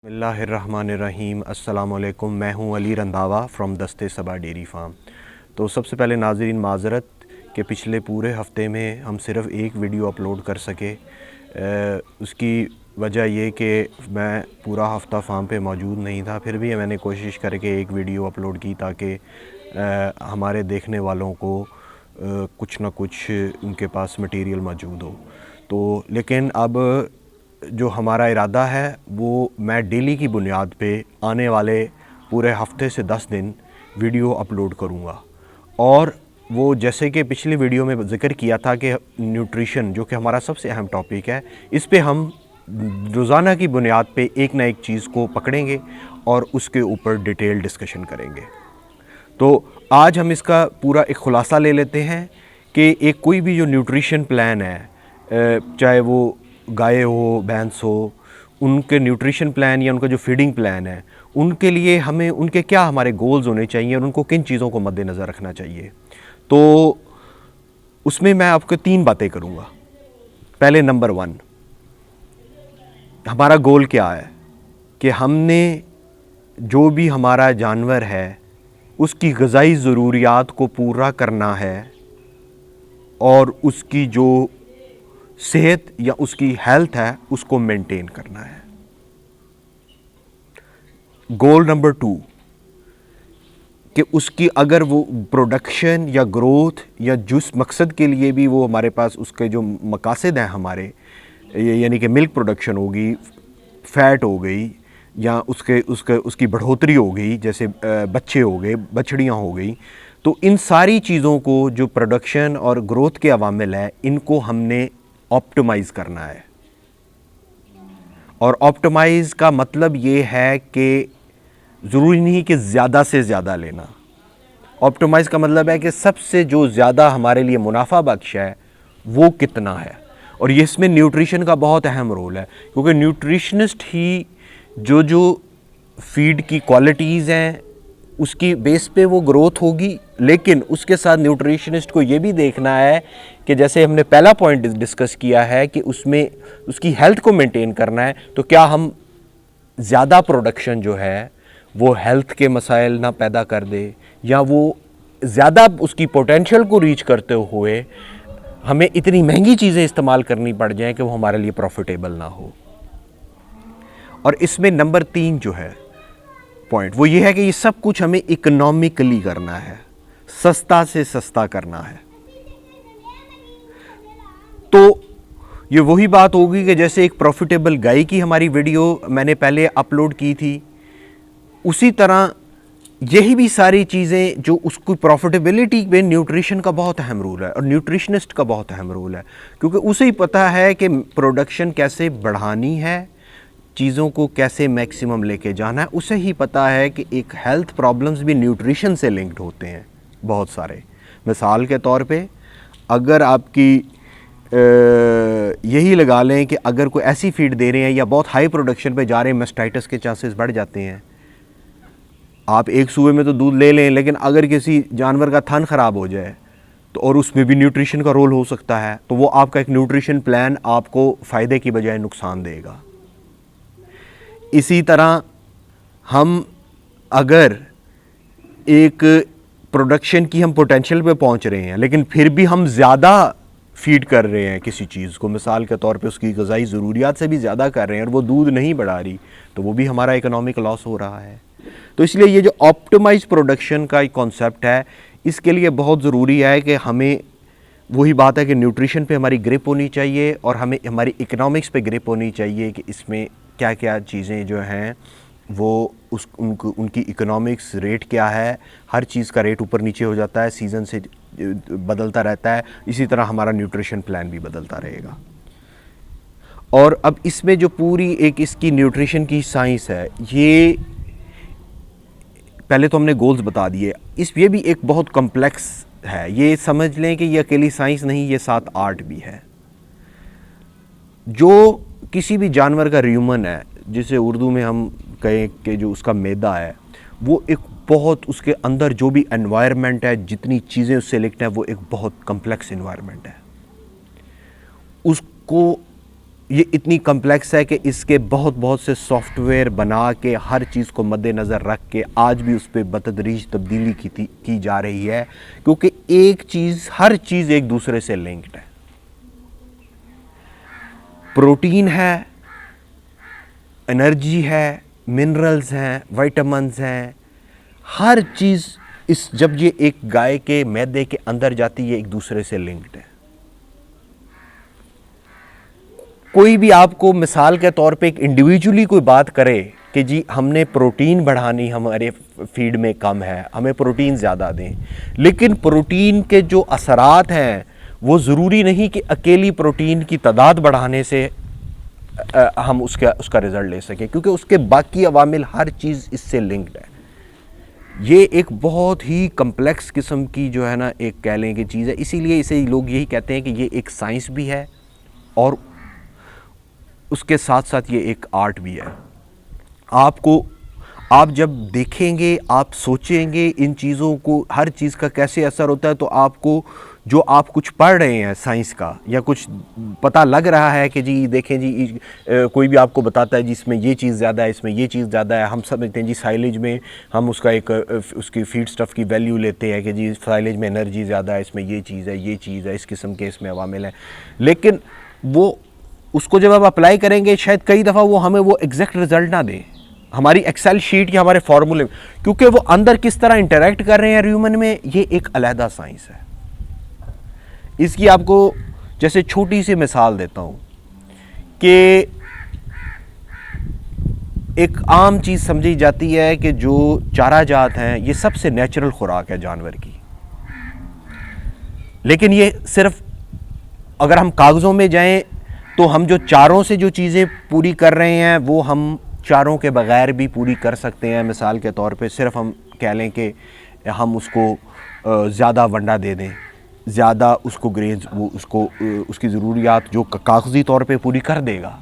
बिस्मिल्लाहिर्रहमानिर्रहीम। अस्सलाम वालेकुम। मैं हूं अली रंधावा फ्रॉम दस्ते सबा डेयरी फार्म। तो सबसे पहले नाज़रीन माज़रत कि पिछले पूरे हफ़्ते में हम सिर्फ़ एक वीडियो अपलोड कर सके। उसकी वजह ये कि मैं पूरा हफ़्ता फार्म पे मौजूद नहीं था, फिर भी मैंने कोशिश करके एक वीडियो अपलोड की ताकि हमारे देखने वालों को कुछ ना कुछ उनके पास मटेरियल मौजूद हो। तो लेकिन अब जो हमारा इरादा है वो मैं डेली की बुनियाद पे आने वाले पूरे हफ्ते से 10 दिन वीडियो अपलोड करूँगा। और वो जैसे कि पिछली वीडियो में ज़िक्र किया था कि न्यूट्रिशन जो कि हमारा सबसे अहम टॉपिक है, इस पे हम रोज़ाना की बुनियाद पे एक ना एक चीज़ को पकड़ेंगे और उसके ऊपर डिटेल डिस्कशन करेंगे। तो आज हम इसका पूरा एक ख़ुलासा ले लेते हैं कि एक कोई भी जो न्यूट्रिशन प्लान है, चाहे वो गाय हो, भैंस हो, उनके न्यूट्रिशन प्लान या उनका जो फीडिंग प्लान है, उनके लिए हमें उनके क्या हमारे गोल्स होने चाहिए और उनको किन चीज़ों को मद्देनज़र रखना चाहिए। तो उसमें मैं आपको 3 बातें करूँगा। पहले नंबर 1, हमारा गोल क्या है कि हमने जो भी हमारा जानवर है उसकी ग़िज़ाई ज़रूरियात को पूरा करना है और उसकी जो सेहत या उसकी हेल्थ है उसको मेंटेन करना है। गोल नंबर 2 कि उसकी अगर वो प्रोडक्शन या ग्रोथ या जिस मकसद के लिए भी वो हमारे पास उसके जो मकासद हैं हमारे, यानी कि मिल्क प्रोडक्शन होगी, फ़ैट हो गई या उसकी बढ़ोतरी हो गई, जैसे बच्चे हो गए, बछड़ियाँ हो गई, तो इन सारी चीज़ों को जो प्रोडक्शन और ग्रोथ के अवामिल है इनको हमने ऑप्टिमाइज़ करना है। और ऑप्टिमाइज़ का मतलब ये है कि ज़रूरी नहीं कि ज़्यादा से ज़्यादा लेना। ऑप्टिमाइज़ का मतलब है कि सबसे जो ज़्यादा हमारे लिए मुनाफा बख्श है वो कितना है। और ये इसमें न्यूट्रिशन का बहुत अहम रोल है, क्योंकि न्यूट्रिशनिस्ट ही जो फीड की क्वालिटीज़ हैं उसकी बेस पे वो ग्रोथ होगी। लेकिन उसके साथ न्यूट्रिशनिस्ट को ये भी देखना है कि जैसे हमने पहला पॉइंट डिस्कस किया है कि उसमें उसकी हेल्थ को मेंटेन करना है, तो क्या हम ज़्यादा प्रोडक्शन जो है वो हेल्थ के मसाइल ना पैदा कर दे या वो ज़्यादा उसकी पोटेंशियल को रीच करते हुए हमें इतनी महंगी चीज़ें इस्तेमाल करनी पड़ जाएं कि वो हमारे लिए प्रॉफिटेबल ना हो। और इसमें नंबर 3 जो है पॉइंट वो ये है कि ये सब कुछ हमें इकोनॉमिकली करना है, सस्ता से सस्ता करना है। तो ये वही बात होगी कि जैसे एक प्रॉफिटेबल गाय की हमारी वीडियो मैंने पहले अपलोड की थी, उसी तरह यही भी सारी चीज़ें जो उसकी प्रॉफिटेबिलिटी में न्यूट्रिशन का बहुत अहम रोल है और न्यूट्रिशनिस्ट का बहुत अहम रोल है, क्योंकि उसे ही पता है कि प्रोडक्शन कैसे बढ़ानी है, चीज़ों को कैसे मैक्सिमम लेके जाना है। उसे ही पता है कि एक हेल्थ प्रॉब्लम्स भी न्यूट्रिशन से लिंक्ड होते हैं बहुत सारे। मिसाल के तौर पे अगर आपकी यही लगा लें कि अगर कोई ऐसी फीड दे रहे हैं या बहुत हाई प्रोडक्शन पे जा रहे हैं, मास्टाइटिस के चांसेस बढ़ जाते हैं। आप एक सूबे में तो दूध ले लें, लेकिन अगर किसी जानवर का थन ख़राब हो जाए तो और उसमें भी न्यूट्रिशन का रोल हो सकता है, तो वो आपका एक न्यूट्रिशन प्लान आपको फ़ायदे की बजाय नुकसान देगा। इसी तरह हम अगर एक प्रोडक्शन की हम पोटेंशियल पे पहुंच रहे हैं लेकिन फिर भी हम ज़्यादा फीड कर रहे हैं किसी चीज़ को, मिसाल के तौर पे उसकी ग़िज़ाई ज़रूरियात से भी ज़्यादा कर रहे हैं और वो दूध नहीं बढ़ा रही, तो वो भी हमारा इकोनॉमिक लॉस हो रहा है। तो इसलिए ये जो ऑप्टिमाइज प्रोडक्शन का एक कॉन्सेप्ट है, इसके लिए बहुत ज़रूरी है कि हमें वही बात है कि न्यूट्रिशन पे हमारी ग्रिप होनी चाहिए और हमें हमारी इकोनॉमिक्स पे ग्रिप होनी चाहिए कि इसमें क्या क्या चीज़ें जो हैं वो उनकी इकोनॉमिक्स रेट क्या है। हर चीज़ का रेट ऊपर नीचे हो जाता है, सीज़न से बदलता रहता है, इसी तरह हमारा न्यूट्रिशन प्लान भी बदलता रहेगा। और अब इसमें जो पूरी एक इसकी न्यूट्रिशन की साइंस है, ये पहले तो हमने गोल्स बता दिए, ये भी एक बहुत कॉम्प्लेक्स है। ये समझ लें कि ये अकेली साइंस नहीं, ये साथ आर्ट भी है। जो किसी भी जानवर का र्यूमन है, जिसे उर्दू में हम कहें कि जो उसका मैदा है, वो एक बहुत उसके अंदर जो भी एनवायरनमेंट है, जितनी चीज़ें उससे लिंक्ड है, वो एक बहुत कम्प्लेक्स एनवायरनमेंट है। उसको ये इतनी कम्प्लेक्स है कि इसके बहुत से सॉफ्टवेयर बना के हर चीज़ को मद्देनज़र रख के आज भी उस पर बतदरीज तब्दीली की जा रही है, क्योंकि एक चीज़, हर चीज़ एक दूसरे से लिंक्ड है। प्रोटीन है, एनर्जी है, मिनरल्स हैं, विटामिन्स हैं, हर चीज़ जब ये एक गाय के मैदे के अंदर जाती है एक दूसरे से लिंक्ड है। कोई भी आपको मिसाल के तौर पे एक इंडिविजुअली कोई बात करे कि जी हमने प्रोटीन बढ़ानी, हमारे फीड में कम है, हमें प्रोटीन ज़्यादा दें, लेकिन प्रोटीन के जो असरात हैं वो ज़रूरी नहीं कि अकेली प्रोटीन की तादाद बढ़ाने से हम उसका रिज़ल्ट ले सकें, क्योंकि उसके बाकी अवामिल हर चीज़ इससे लिंक्ड है। ये एक बहुत ही कम्प्लेक्स किस्म की जो है ना, एक कह लें कि चीज़ है। इसीलिए इसे लोग यही कहते हैं कि ये एक साइंस भी है और उसके साथ साथ ये एक आर्ट भी है। आप जब देखेंगे, आप सोचेंगे इन चीज़ों को, हर चीज़ का कैसे असर होता है, तो आपको जो आप कुछ पढ़ रहे हैं साइंस का या कुछ पता लग रहा है कि जी देखें जी, कोई भी आपको बताता है जी इसमें ये चीज़ ज़्यादा है, इसमें ये चीज़ ज़्यादा है। हम समझते हैं जी साइलेज में हम उसका एक उसकी फीड स्टफ़ की वैल्यू लेते हैं कि जी साइलेज में एनर्जी ज़्यादा है, इसमें ये चीज़ है, ये चीज़ है, इस किस्म के इसमें अवामिल हैं। लेकिन वो उसको जब आप अप्लाई करेंगे, शायद कई दफ़ा वो हमें वो एग्जैक्ट रिज़ल्ट ना दें हमारी एक्सेल शीट या हमारे फार्मूले में, क्योंकि वो अंदर किस तरह इंटरेक्ट कर रहे हैं ह्यूमन में, ये एक अलहदा साइंस है। इसकी आपको जैसे छोटी सी मिसाल देता हूँ कि एक आम चीज़ समझी जाती है कि जो चारा जात हैं ये सबसे नेचुरल खुराक है जानवर की, लेकिन ये सिर्फ अगर हम कागज़ों में जाएं तो हम जो चारों से जो चीज़ें पूरी कर रहे हैं वो हम चारों के बग़ैर भी पूरी कर सकते हैं। मिसाल के तौर पे सिर्फ हम कह लें कि हम उसको ज़्यादा वंडा दे दें, ज़्यादा उसको ग्रेन्स, वो उसको उसकी ज़रूरियात जो कागज़ी तौर पे पूरी कर देगा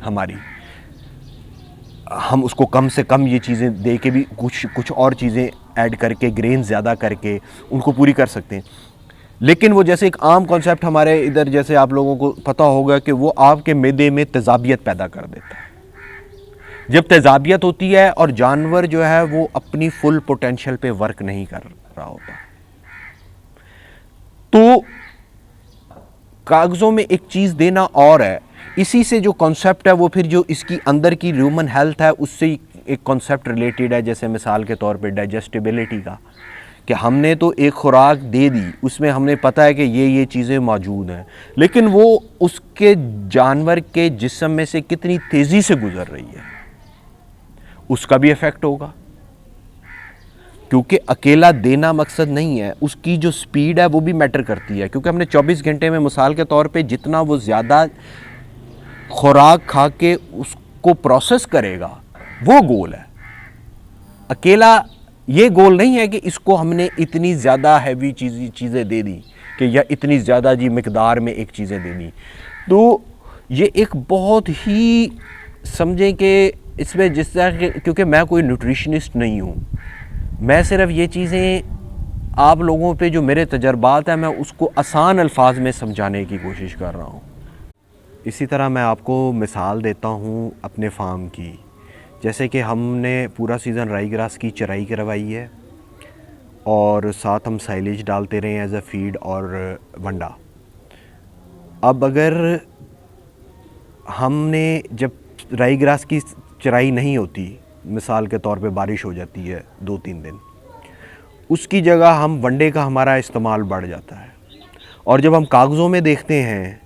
हमारी, हम उसको कम से कम ये चीज़ें दे के भी कुछ और चीज़ें ऐड करके, ग्रेन ज़्यादा करके उनको पूरी कर सकते हैं। लेकिन वो जैसे एक आम कॉन्सेप्ट हमारे इधर, जैसे आप लोगों को पता होगा कि वो आपके मैदे में तेज़ाबियत पैदा कर देता है। जब तेज़ाबियत होती है और जानवर जो है वो अपनी फुल पोटेंशियल पे वर्क नहीं कर रहा होता, तो कागज़ों में एक चीज़ देना और है। इसी से जो कॉन्सेप्ट है वो फिर जो इसकी अंदर की ह्यूमन हेल्थ है उससे एक कॉन्सेप्ट रिलेटेड है। जैसे मिसाल के तौर पे डाइजेस्टिबिलिटी का, कि हमने तो एक खुराक दे दी, उसमें हमने पता है कि ये चीज़ें मौजूद हैं, लेकिन वो उसके जानवर के जिस्म में से कितनी तेज़ी से गुज़र रही है उसका भी इफ़ेक्ट होगा, क्योंकि अकेला देना मकसद नहीं है, उसकी जो स्पीड है वो भी मैटर करती है। क्योंकि हमने 24 घंटे में मिसाल के तौर पे जितना वो ज़्यादा खुराक खा के उसको प्रोसेस करेगा वो गोल है। अकेला ये गोल नहीं है कि इसको हमने इतनी ज़्यादा हैवी चीज़ें दे दी कि या इतनी ज़्यादा जी मिकदार में एक चीज़ें दे दी। तो ये एक बहुत ही समझें कि इसमें जिस तरह, क्योंकि मैं कोई न्यूट्रिशनिस्ट नहीं हूँ, मैं सिर्फ ये चीज़ें आप लोगों पे जो मेरे तजर्बात हैं मैं उसको आसान अल्फाज में समझाने की कोशिश कर रहा हूँ। इसी तरह मैं आपको मिसाल देता हूँ अपने फार्म की। जैसे कि हमने पूरा सीज़न राई ग्रास की चराई करवाई है और साथ हम साइलेज डालते रहे हैं एज अ फीड और वंडा। अब अगर हमने जब राई ग्रास की चराई नहीं होती, मिसाल के तौर पे बारिश हो जाती है 2-3 दिन, उसकी जगह हम वनडे का हमारा इस्तेमाल बढ़ जाता है। और जब हम कागज़ों में देखते हैं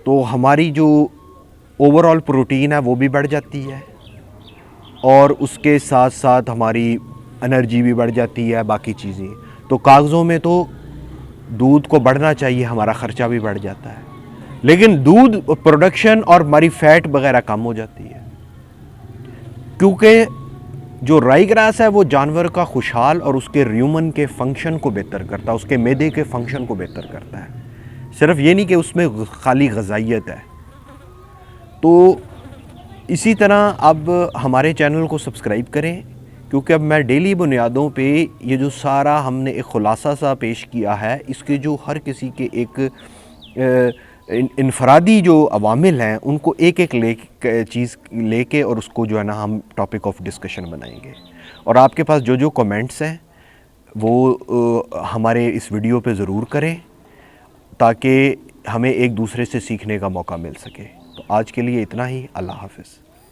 तो हमारी जो ओवरऑल प्रोटीन है वो भी बढ़ जाती है और उसके साथ साथ हमारी एनर्जी भी बढ़ जाती है, बाकी चीज़ें। तो कागज़ों में तो दूध को बढ़ना चाहिए, हमारा ख़र्चा भी बढ़ जाता है, लेकिन दूध प्रोडक्शन और हमारी फ़ैट वगैरह कम हो जाती है, क्योंकि जो राई ग्रास है वो जानवर का खुशहाल और उसके र्यूमन के फंक्शन को बेहतर करता है, उसके मैदे के फंक्शन को बेहतर करता है। सिर्फ ये नहीं कि उसमें खाली ग़िज़ाइयत है। तो इसी तरह अब हमारे चैनल को सब्सक्राइब करें, क्योंकि अब मैं डेली बुनियादों पे ये जो सारा हमने एक ख़ुलासा सा पेश किया है, इसके जो हर किसी के एक इनफरादी जो अवामिल हैं उनको एक एक चीज़ लेके और उसको जो है ना हम टॉपिक ऑफ डिस्कशन बनाएंगे। और आपके पास जो जो कमेंट्स हैं वो हमारे इस वीडियो पे ज़रूर करें ताकि हमें एक दूसरे से सीखने का मौका मिल सके। तो आज के लिए इतना ही। अल्लाह हाफ़िज़।